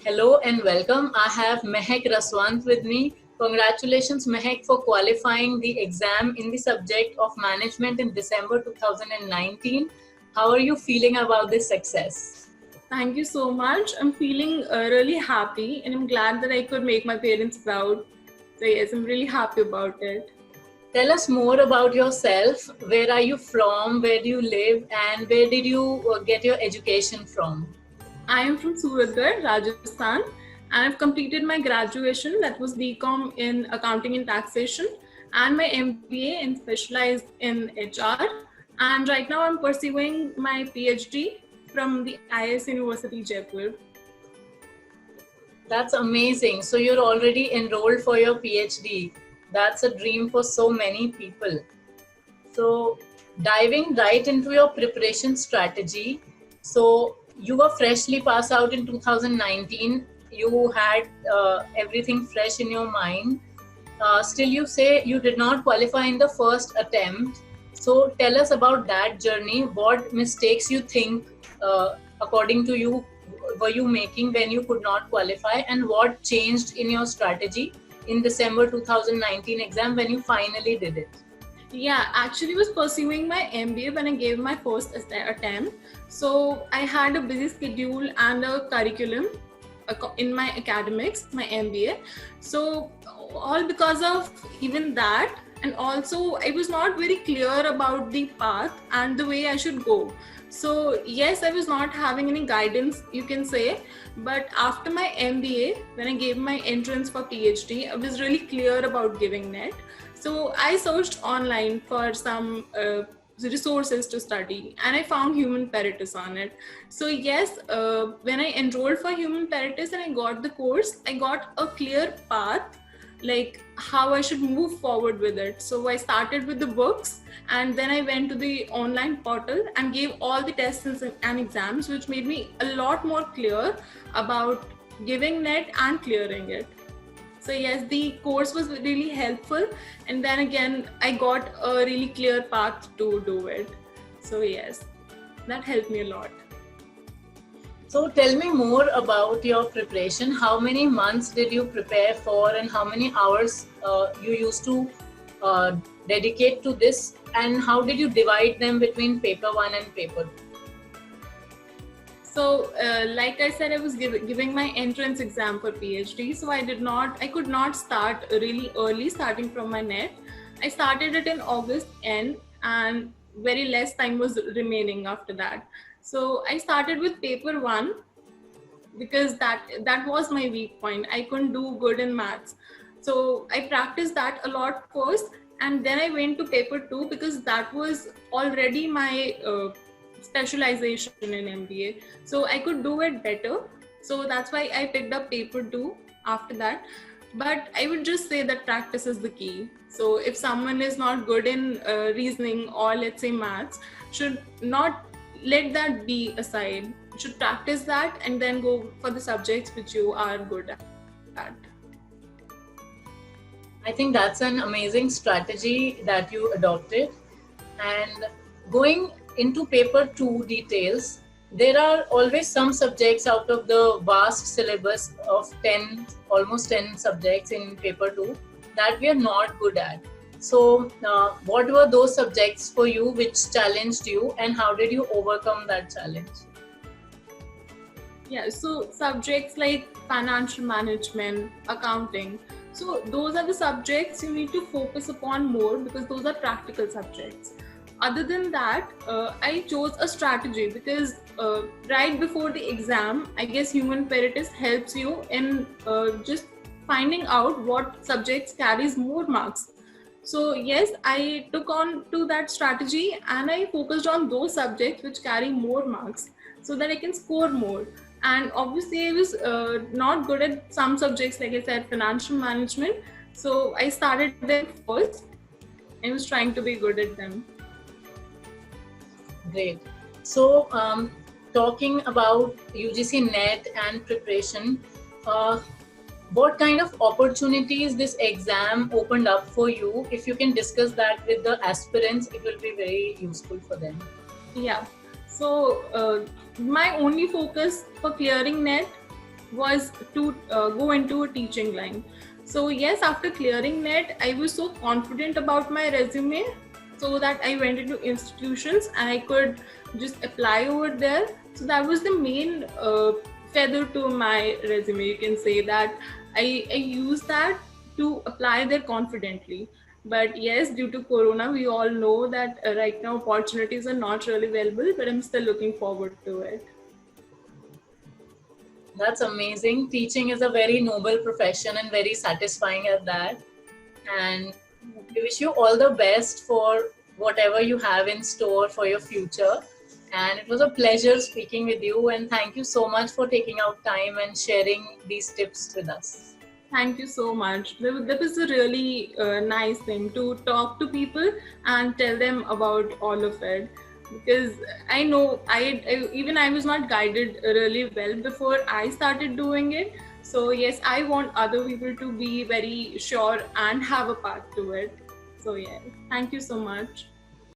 Hello and welcome. I have Mehak Raswant with me. Congratulations, Mehak, for qualifying the exam in the subject of management in December 2019. How are you feeling about this success? Thank you so much. I'm feeling really happy and I'm glad that I could make my parents proud. So, yes, I'm really happy about it. Tell us more about yourself. Where are you from? Where do you live? And where did you get your education from? I am from Suratgarh, Rajasthan, and I've completed my graduation, that was BCom in accounting and taxation, and my MBA in specialized in HR. And right now I'm pursuing my PhD from the IIS University, Jaipur. That's amazing. So you're already enrolled for your PhD. That's a dream for so many people. So, diving right into your preparation strategy. So, you were freshly passed out in 2019. You had everything fresh in your mind. Still, you say you did not qualify in the first attempt. So, tell us about that journey. What mistakes you think, according to you, were you making when you could not qualify, and what changed in your strategy in December 2019 exam when you finally did it? Yeah, actually was pursuing my MBA when I gave my first attempt. So I had a busy schedule and a curriculum in my academics, my MBA. So all because of even that, and also I was not very clear about the path and the way I should go. So yes, I was not having any guidance, you can say, but after my MBA, when I gave my entrance for PhD, I was really clear about giving NET. So I searched online for some resources to study, and I found Human Peritus on it. So yes, when I enrolled for Human Peritus and I got the course, I got a clear path, like how I should move forward with it. So I started with the books, and then I went to the online portal and gave all the tests and exams, which made me a lot more clear about giving NET and clearing it. So yes, the course was really helpful, and then again I got a really clear path to do it. So yes, that helped me a lot. So tell me more about your preparation. How many months did you prepare for, and how many hours you used to dedicate to this, and how did you divide them between paper 1 and paper 2? So like I said, I was giving my entrance exam for PhD. So I could not start really early, starting from my NET. I started it in August end, and very less time was remaining after that. So I started with paper 1 because that was my weak point. I couldn't do good in maths. So I practiced that a lot first, and then I went to paper 2 because that was already my specialization in MBA. So I could do it better. So that's why I picked up paper 2 after that. But I would just say that practice is the key. So if someone is not good in reasoning or let's say maths, should not let that be aside. Should practice that and then go for the subjects which you are good at. I think that's an amazing strategy that you adopted. And going into paper 2 details, there are always some subjects out of the vast syllabus of 10, almost 10 subjects in paper 2 that we are not good at. So, what were those subjects for you which challenged you, and how did you overcome that challenge? Yeah, so subjects like financial management, accounting. So those are the subjects you need to focus upon more because those are practical subjects. Other than that, I chose a strategy because right before the exam, I guess Human Peritus helps you in just finding out what subjects carries more marks. So yes, I took on to that strategy and I focused on those subjects which carry more marks so that I can score more. And obviously I was not good at some subjects, like I said, financial management. So I started them first. I was trying to be good at them. Great. So, talking about UGC NET and preparation, what kind of opportunities this exam opened up for you? If you can discuss that with the aspirants, it will be very useful for them. Yeah. So my only focus for clearing NET was to go into a teaching line. So yes, after clearing NET, I was so confident about my resume, so that I went into institutions and I could just apply over there. So that was the main feather to my resume. You can say that I used that to apply there confidently. But yes, due to Corona, we all know that right now opportunities are not really available, but I'm still looking forward to it. That's amazing. Teaching is a very noble profession and very satisfying at that. And we wish you all the best for whatever you have in store for your future. And it was a pleasure speaking with you. And thank you so much for taking out time and sharing these tips with us. Thank you so much. That was a really nice thing to talk to people and tell them about all of it. Because I know I was not guided really well before I started doing it. So yes, I want other people to be very sure and have a path to it. So yeah, thank you so much.